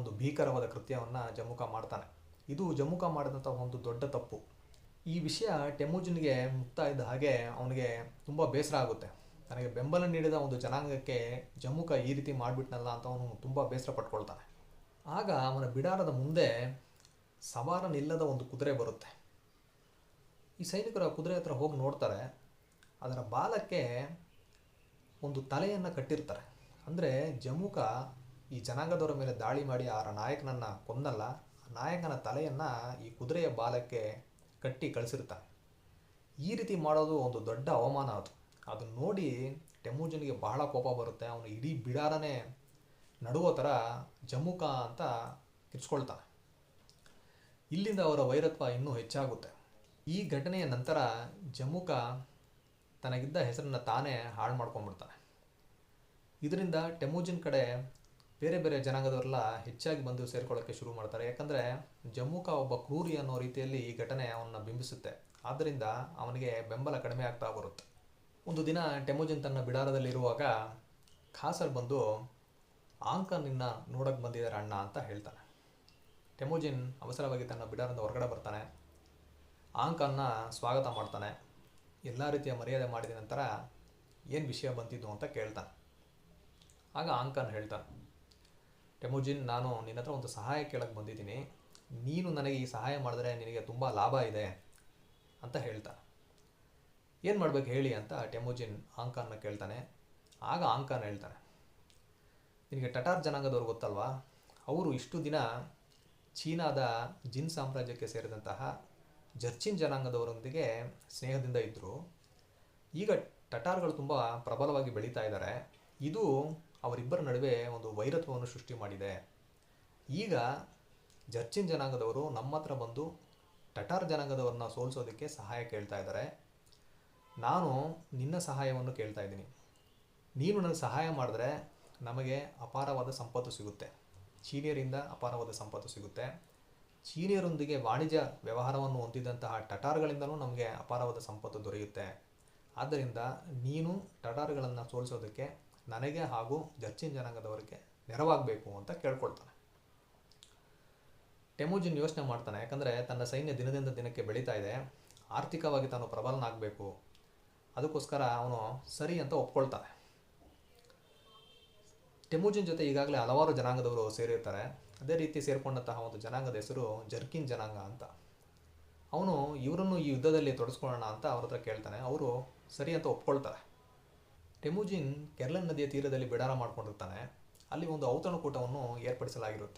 ಒಂದು ಭೀಕರವಾದ ಕೃತ್ಯವನ್ನು ಜಮುಕ ಮಾಡ್ತಾನೆ. ಇದು ಜಮುಕ ಮಾಡಿದಂಥ ಒಂದು ದೊಡ್ಡ ತಪ್ಪು. ಈ ವಿಷಯ ಟೆಮುಜಿನ್ಗೆ ಮುಕ್ತಾ ಇದ್ದ ಹಾಗೆ ಅವನಿಗೆ ತುಂಬ ಬೇಸರ ಆಗುತ್ತೆ. ನನಗೆ ಬೆಂಬಲ ನೀಡಿದ ಒಂದು ಜನಾಂಗಕ್ಕೆ ಜಮುಕ ಈ ರೀತಿ ಮಾಡಿಬಿಟ್ನಲ್ಲ ಅಂತ ಅವನು ತುಂಬ ಬೇಸರ ಪಟ್ಕೊಳ್ತಾನೆ. ಆಗ ಅವನ ಬಿಡಾರದ ಮುಂದೆ ಸವಾರನಿಲ್ಲದ ಒಂದು ಕುದುರೆ ಬರುತ್ತೆ. ಈ ಸೈನಿಕರು ಆ ಕುದುರೆ ಹತ್ರ ಹೋಗಿ ನೋಡ್ತಾರೆ. ಅದರ ಬಾಲಕ್ಕೆ ಒಂದು ತಲೆಯನ್ನು ಕಟ್ಟಿರ್ತಾರೆ. ಅಂದರೆ ಜಮುಕ ಈ ಜನಾಂಗದವರ ಮೇಲೆ ದಾಳಿ ಮಾಡಿ ಆ ನಾಯಕನನ್ನು ಕೊಂದಲ್ಲ, ಆ ನಾಯಕನ ತಲೆಯನ್ನು ಈ ಕುದುರೆಯ ಬಾಲಕ್ಕೆ ಕಟ್ಟಿ ಕಳಿಸಿರ್ತಾನೆ. ಈ ರೀತಿ ಮಾಡೋದು ಒಂದು ದೊಡ್ಡ ಅವಮಾನ. ಅದನ್ನು ನೋಡಿ ಟೆಮುಜಿನ್ಗೆ ಬಹಳ ಕೋಪ ಬರುತ್ತೆ. ಅವನು ಇಡೀ ಬಿಡಾರನೇ ನಡುವ ಥರ ಜಮುಕ ಅಂತ ಕಿರ್ಚ್ಕೊಳ್ತಾನೆ. ಇಲ್ಲಿಂದ ಅವರ ವೈರತ್ವ ಇನ್ನೂ ಹೆಚ್ಚಾಗುತ್ತೆ. ಈ ಘಟನೆಯ ನಂತರ ಜಮುಕ ತನಗಿದ್ದ ಹೆಸರನ್ನು ತಾನೇ ಹಾಳು ಮಾಡ್ಕೊಂಡ್ಬಿಡ್ತಾನೆ. ಇದರಿಂದ ಟೆಮುಜಿನ್ ಕಡೆ ಬೇರೆ ಬೇರೆ ಜನಾಂಗದವರೆಲ್ಲ ಹೆಚ್ಚಾಗಿ ಬಂದು ಸೇರ್ಕೊಳ್ಳೋಕ್ಕೆ ಶುರು ಮಾಡ್ತಾರೆ. ಯಾಕಂದರೆ ಜಮುಕ ಒಬ್ಬ ಕ್ರೂರಿ ಅನ್ನೋ ರೀತಿಯಲ್ಲಿ ಈ ಘಟನೆ ಅವನ್ನ ಬಿಂಬಿಸುತ್ತೆ. ಆದ್ದರಿಂದ ಅವನಿಗೆ ಬೆಂಬಲ ಕಡಿಮೆ ಆಗ್ತಾ ಬರುತ್ತೆ. ಒಂದು ದಿನ ಟೆಮುಜಿನ್ ತನ್ನ ಬಿಡಾರದಲ್ಲಿರುವಾಗ ಖಾಸರ್ ಬಂದು ಆಂಕನ್ ನಿನ್ನ ನೋಡೋಕ್ಕೆ ಬಂದಿದ್ದಾರೆ ಅಣ್ಣ ಅಂತ ಹೇಳ್ತಾನೆ. ಟೆಮುಜಿನ್ ಅವಸರವಾಗಿ ತನ್ನ ಬಿಡಾರದ ಹೊರಗಡೆ ಬರ್ತಾನೆ. ಆಂಕನ್ನ ಸ್ವಾಗತ ಮಾಡ್ತಾನೆ. ಎಲ್ಲ ರೀತಿಯ ಮರ್ಯಾದೆ ಮಾಡಿದ ನಂತರ ಏನು ವಿಷಯ ಬಂತಿದ್ದು ಅಂತ ಕೇಳ್ತಾನೆ. ಆಗ ಆಂಕನ್ ಹೇಳ್ತಾನೆ, ಟೆಮುಜಿನ್, ನಾನು ನಿನ್ನ ಹತ್ರ ಒಂದು ಸಹಾಯ ಕೇಳಕ್ಕೆ ಬಂದಿದ್ದೀನಿ. ನೀನು ನನಗೆ ಈ ಸಹಾಯ ಮಾಡಿದ್ರೆ ನಿನಗೆ ತುಂಬ ಲಾಭ ಇದೆ ಅಂತ ಹೇಳ್ತಾನೆ. ಏನು ಮಾಡ್ಬೇಕು ಹೇಳಿ ಅಂತ ಟೆಮುಜಿನ್ ಆಂಕನ್ನ ಕೇಳ್ತಾನೆ. ಆಗ ಆಂಕನ್ ಹೇಳ್ತಾನೆ, ನಿನಗೆ ಟಟಾರ್ ಜನಾಂಗದವ್ರು ಗೊತ್ತಲ್ವಾ? ಅವರು ಇಷ್ಟು ದಿನ ಚೀನಾದ ಜಿನ್ ಸಾಮ್ರಾಜ್ಯಕ್ಕೆ ಸೇರಿದಂತಹ ಜರ್ಚಿನ್ ಜನಾಂಗದವರೊಂದಿಗೆ ಸ್ನೇಹದಿಂದ ಇದ್ದರು. ಈಗ ಟಟಾರ್ಗಳು ತುಂಬ ಪ್ರಬಲವಾಗಿ ಬೆಳೀತಾ ಇದ್ದಾರೆ. ಇದು ಅವರಿಬ್ಬರ ನಡುವೆ ಒಂದು ವೈರತ್ವವನ್ನು ಸೃಷ್ಟಿ ಮಾಡಿದೆ. ಈಗ ಜರ್ಚಿನ್ ಜನಾಂಗದವರು ನಮ್ಮ ಹತ್ರ ಬಂದು ಟಟಾರ್ ಜನಾಂಗದವ್ರನ್ನ ಸೋಲಿಸೋದಕ್ಕೆ ಸಹಾಯ ಕೇಳ್ತಾ ಇದ್ದಾರೆ. ನಾನು ನಿನ್ನ ಸಹಾಯವನ್ನು ಕೇಳ್ತಾ ಇದ್ದೀನಿ. ನೀನು ನನಗೆ ಸಹಾಯ ಮಾಡಿದ್ರೆ ನಮಗೆ ಅಪಾರವಾದ ಸಂಪತ್ತು ಸಿಗುತ್ತೆ. ಚೀನಿಯರಿಂದ ಅಪಾರವಾದ ಸಂಪತ್ತು ಸಿಗುತ್ತೆ. ಚೀನಿಯರೊಂದಿಗೆ ವಾಣಿಜ್ಯ ವ್ಯವಹಾರವನ್ನು ಹೊಂದಿದಂತಹ ಟಟಾರ್ಗಳಿಂದಲೂ ನಮಗೆ ಅಪಾರವಾದ ಸಂಪತ್ತು ದೊರೆಯುತ್ತೆ. ಆದ್ದರಿಂದ ನೀನು ಟಟಾರ್ಗಳನ್ನು ಸೋಲಿಸೋದಕ್ಕೆ ನನಗೆ ಹಾಗೂ ಜರ್ಚಿನ್ ಜನಾಂಗದವರಿಗೆ ನೆರವಾಗಬೇಕು ಅಂತ ಕೇಳ್ಕೊಳ್ತಾನೆ. ಟೆಮುಜಿನ್ ಯೋಚನೆ ಮಾಡ್ತಾನೆ. ಯಾಕಂದರೆ ತನ್ನ ಸೈನ್ಯ ದಿನದಿಂದ ದಿನಕ್ಕೆ ಬೆಳೀತಾ ಇದೆ. ಆರ್ಥಿಕವಾಗಿ ತಾನು ಪ್ರಬಲನಾಗಬೇಕು. ಅದಕ್ಕೋಸ್ಕರ ಅವನು ಸರಿ ಅಂತ ಒಪ್ಕೊಳ್ತಾನೆ. ಟೆಮುಜಿನ್ ಜೊತೆ ಈಗಾಗಲೇ ಹಲವಾರು ಜನಾಂಗದವರು ಸೇರಿರ್ತಾರೆ. ಅದೇ ರೀತಿ ಸೇರಿಕೊಂಡಂತಹ ಒಂದು ಜನಾಂಗದ ಹೆಸರು ಜರ್ಕಿನ್ ಜನಾಂಗ ಅಂತ. ಅವನು ಇವರನ್ನು ಈ ಯುದ್ಧದಲ್ಲಿ ತೊಡಸ್ಕೊಳ್ಳೋಣ ಅಂತ ಅವ್ರ ಹತ್ರ ಕೇಳ್ತಾನೆ. ಅವರು ಸರಿ ಅಂತ ಒಪ್ಕೊಳ್ತಾರೆ. ಟೆಮುಜಿನ್ ಕೆರ್ಲನ್ ನದಿಯ ತೀರದಲ್ಲಿ ಬಿಡಾರ ಮಾಡ್ಕೊಂಡಿರ್ತಾನೆ. ಅಲ್ಲಿ ಒಂದು ಔತಣಕೂಟವನ್ನು ಏರ್ಪಡಿಸಲಾಗಿರುತ್ತೆ.